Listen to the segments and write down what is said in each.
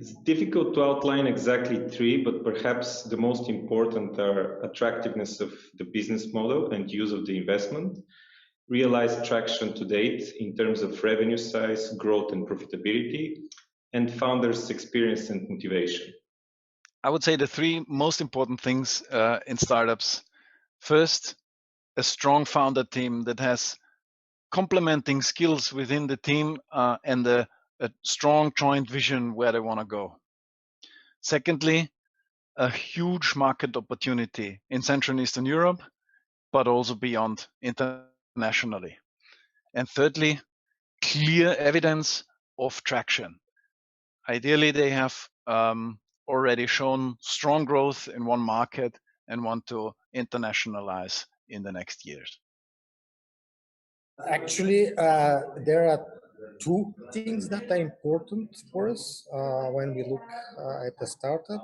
It's difficult to outline exactly three, but perhaps the most important are attractiveness of the business model and use of the investment, realized traction to date in terms of revenue size, growth and profitability, and founders' experience and motivation. I would say the three most important things in startups. First, a strong founder team that has complementing skills within the team and a strong joint vision where they want to go. Secondly, a huge market opportunity in Central and Eastern Europe, but also beyond internationally. And thirdly, clear evidence of traction. Ideally, they have already shown strong growth in one market and want to internationalize in the next years. Actually, there are two things that are important for us when we look at a startup.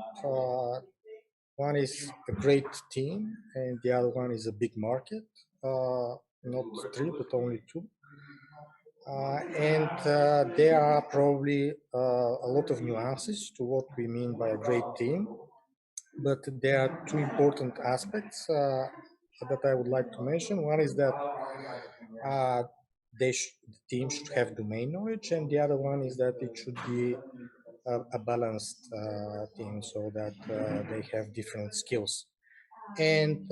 One is a great team, and the other one is a big market. Not three, but only two. And there are probably a lot of nuances to what we mean by a great team. But there are two important aspects that I would like to mention. One is that the team should have domain knowledge, and the other one is that it should be a balanced team so that they have different skills. And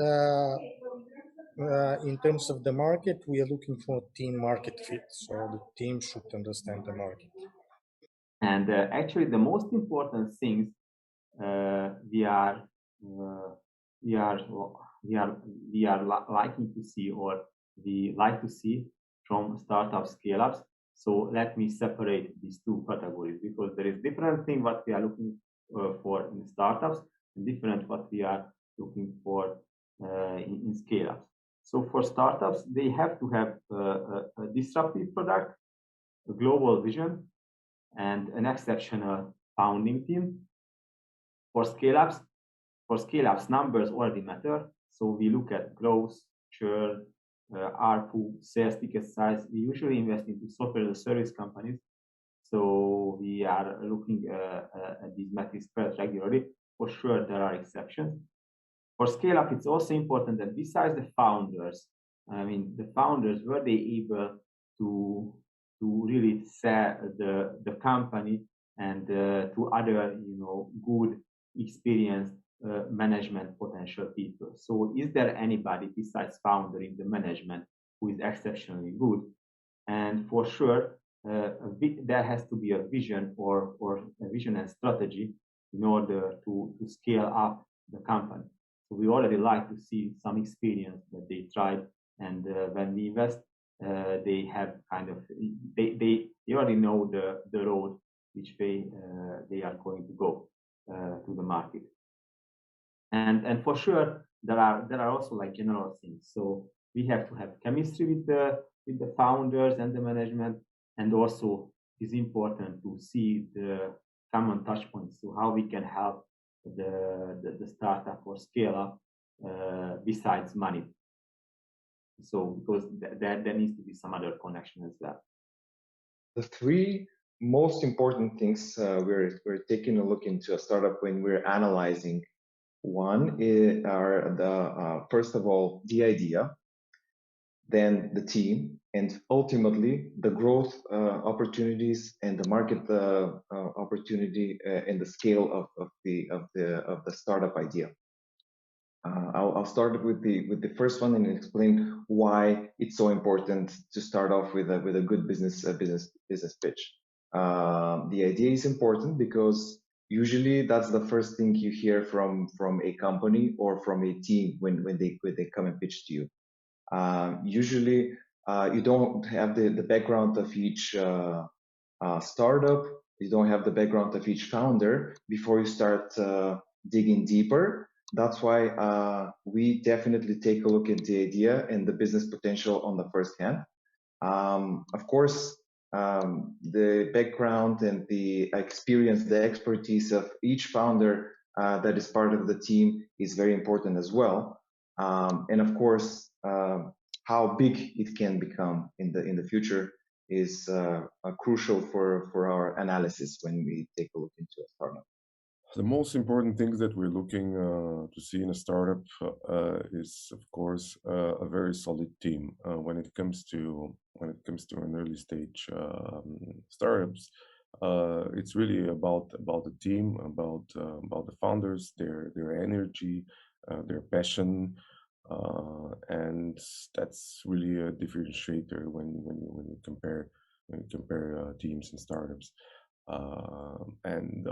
in terms of the market, we are looking for team market fit, so the team should understand the market. And actually, the most important things we are liking to see, or we like to see from startup scale-ups. So let me separate these two categories, because there is different thing what we are looking for in startups and different what we are looking for in scale-ups. So for startups, they have to have a disruptive product, a global vision, and an exceptional founding team. For scale-ups, numbers already matter. So we look at growth, churn, ARPU, sales ticket size. We usually invest into software as a service companies. So we are looking at these metrics regularly. For sure, there are exceptions. For scale-up, it's also important that besides the founders, the founders, were they able to really sell the company and to other, good, experienced management potential people. So is there anybody besides founder in the management who is exceptionally good? And for sure, there has to be a vision or a vision and strategy in order to scale up the company. So we already like to see some experience that they tried, and when we invest, they have they already know the road which way they are going to go to the market. And for sure, there are also like general things. So we have to have chemistry with the founders and the management, and also it's important to see the common touch points. So how we can help the startup or scale up besides money. So because there needs to be some other connection as well. The three most important things we're taking a look into a startup when we're analyzing one are the first of all the idea, then the team, and ultimately the growth opportunities and the market opportunity and the scale of the startup idea. I'll start with the first one and explain why it's so important to start off with a good business pitch. The idea is important because usually that's the first thing you hear from a company or from a team when they come and pitch to you. Usually you don't have the background of each startup. You don't have the background of each founder before you start digging deeper. That's why we definitely take a look at the idea and the business potential on the first hand. Of course, the background and the experience, the expertise of each founder that is part of the team is very important as well. And of course, how big it can become in the future is crucial for our analysis when we take a look into a startup? The most important things that we're looking to see in a startup is, of course, a very solid team. When it comes to an early stage startups, it's really about the team, about the founders, their energy, their passion, and that's really a differentiator when you compare teams and startups. And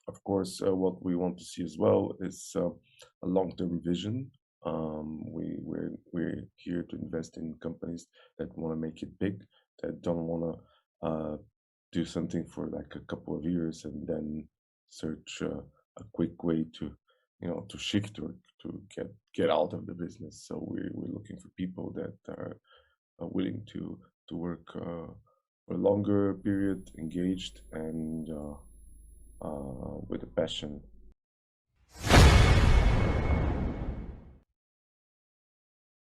Of course, what we want to see as well is a long-term vision. We're here to invest in companies that want to make it big, that don't want to do something for like a couple of years and then search a quick way to to shift or to get out of the business. So we're looking for people that are willing to work for a longer period, engaged, and with a passion